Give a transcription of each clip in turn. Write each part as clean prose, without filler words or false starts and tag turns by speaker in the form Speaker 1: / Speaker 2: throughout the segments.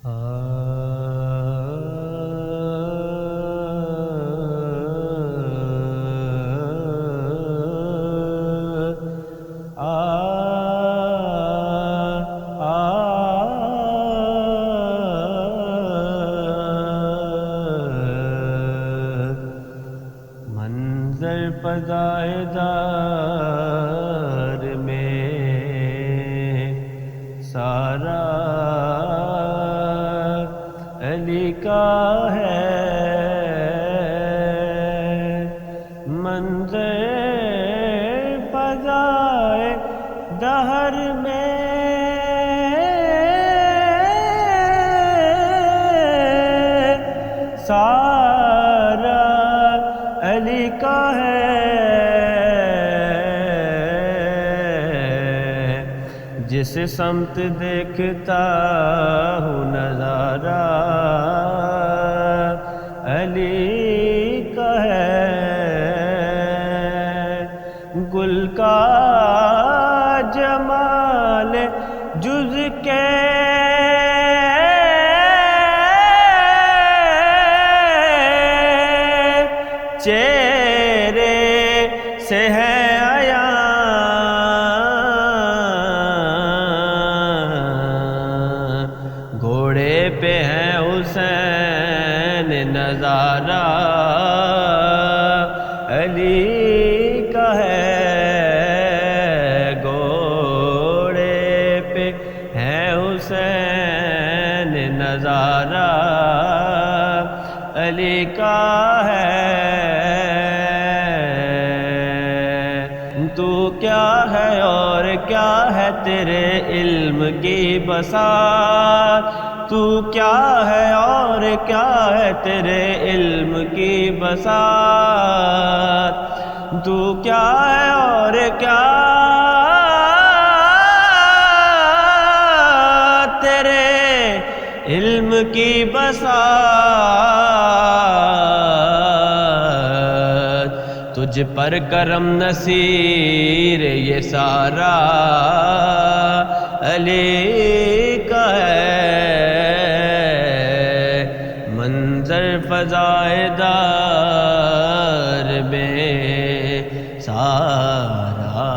Speaker 1: منظر فضائے دار میں سارا علی کا ہے، منظر فضائے دہر میں سارا علی کا ہے، جس سمت دیکھتا ہوں نظارہ علی کا ہے، گل کا جمال جز کے چہرے سے ہے عیاں، گھوڑے پہ ہے حسین نظارہ علی کا ہے، گھوڑے پہ ہے حسین نظارہ علی کا ہے۔ تو کیا ہے اور کیا ہے تیرے علم کی بساط، تو کیا ہے اور کیا ہے تیرے علم کی بساط، تو کیا ہے اور کیا تیرے علم کی بساط، تجھ پر کرم نصیر یہ سارا علی کا ہے، منظر فضائے دار میں سارا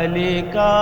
Speaker 1: علی کا